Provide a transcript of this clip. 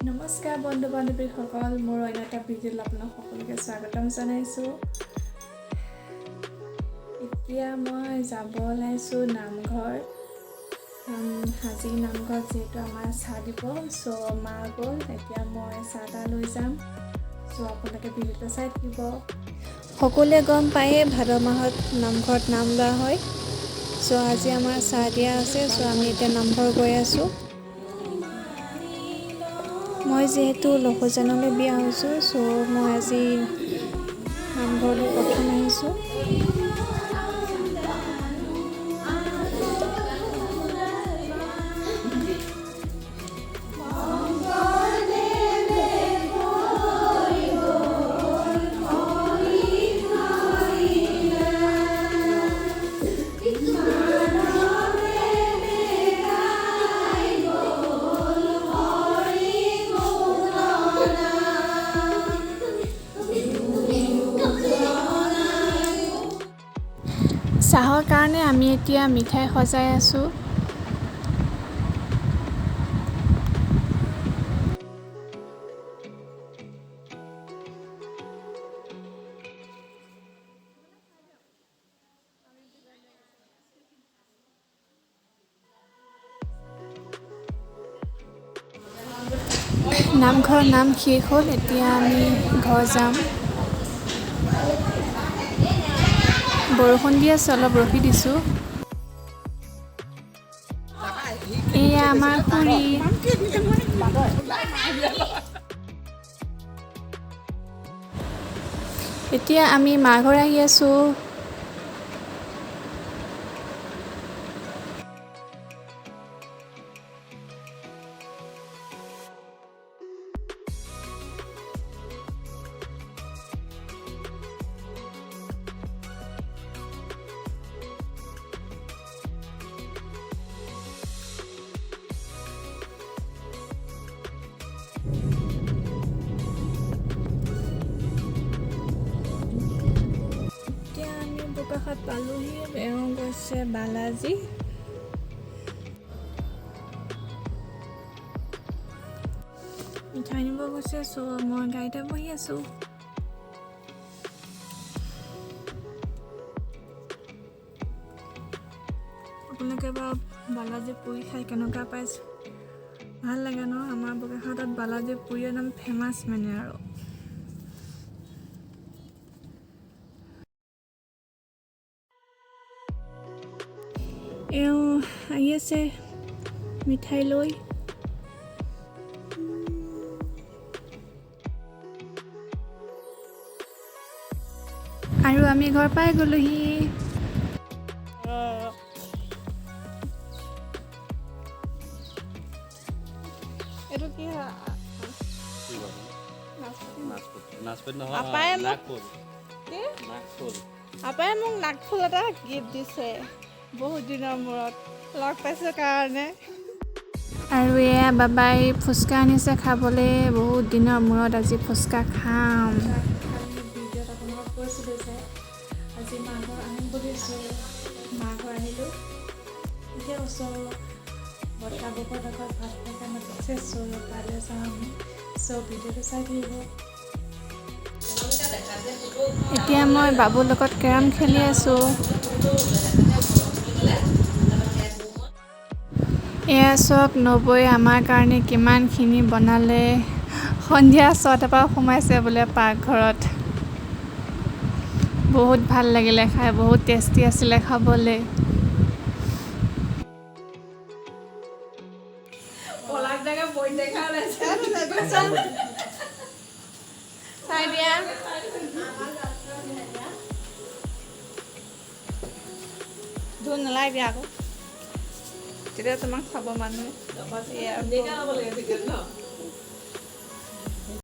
নমস্কাৰ বন্ধু বান্ধৱীসকল, মোৰ অন্য এটা ভিডিঅ'ত আপোনাক সকলোকে স্বাগতম জনাইছোঁ। এতিয়া মই যাব ওলাইছোঁ নামঘৰ। হাজি নামঘৰত যিহেতু আমাৰ চাহ দিব, মা গ'ল, এতিয়া মই চাহ তাহ লৈ যাম। আপোনালোকে ভিডিঅ'টো চাই থাকিব। সকলোৱে গম পায়েই ভাদ মাহত নামঘৰত নাম লোৱা হয়। আজি আমাৰ চাহ দিয়া আছে, আমি এতিয়া নামঘৰ গৈ আছোঁ। মই যিহেতু লখুজানলৈ বিয়া হৈছোঁ, মই আজি নামঘৰলৈ প্ৰথম আহিছোঁ। চাহৰ কাৰণে আমি এতিয়া মিঠাই সজাই আছোঁ। নামঘৰৰ নাম শেষ হ'ল, এতিয়া আমি ঘৰ যাম। বৰষুণ দি আছে, অলপ ৰখি দিছোঁ। এয়া আমাৰ খুৰী। এতিয়া আমি মা ঘৰ আহি আছোঁ। কাষত পালোহি, এওঁ গৈছে বালাজী। মিঠাই নিব গৈছে, মই গাড়ীতে বহি আছোঁ। আপোনালোকে বাৰু বালাজী পুৰি খাই কেনেকুৱা পাইছে? ভাল লাগে ন? আমাৰ বোকাখাতত বালাজী পুৰি একদম ফেমাছ মানে আৰু। এওঁ আহি আছে মিঠাই লৈ। আৰু আমি ঘৰ পাই গ'লোহি। এইটো কি হয়? আপায়ে মোক নাকফুল এটা গিফ্ট দিছে বহুত দিনৰ মূৰত লগ পাইছোঁ কাৰণে। আৰু এয়া বাবাই ফুচকা আনিছে খাবলৈ, বহুত দিনৰ মূৰত আজি ফুচকা খাম। ভিডিঅ'ত আপোনালোকক কৈছিলোঁ যে আজি মা ঘৰ আহিম বুলি, মা ঘৰ আহিলোঁ। এতিয়া ওচৰৰ বৰ্তা বৌহঁতৰ ঘৰত ভাত খাই মাতিছে, তালৈ যাওঁ আমি। ভিডিঅ'টো চাই থাকিব। এতিয়া মই বাবুৰ লগত কেৰম খেলি আছোঁ। এয়া চাওক, নবৌয়ে আমাৰ কাৰণে কিমানখিনি বনালে। সন্ধিয়া 6টাৰ পৰা সোমাইছে বোলে পাকঘৰত। বহুত ভাল লাগিলে খাই, বহুত টেষ্টি আছিলে খাবলৈ। চাই দিয়া ধুন নালাগে দিয়া আকৌ, তেতিয়া তোমাক খাব মানুহে।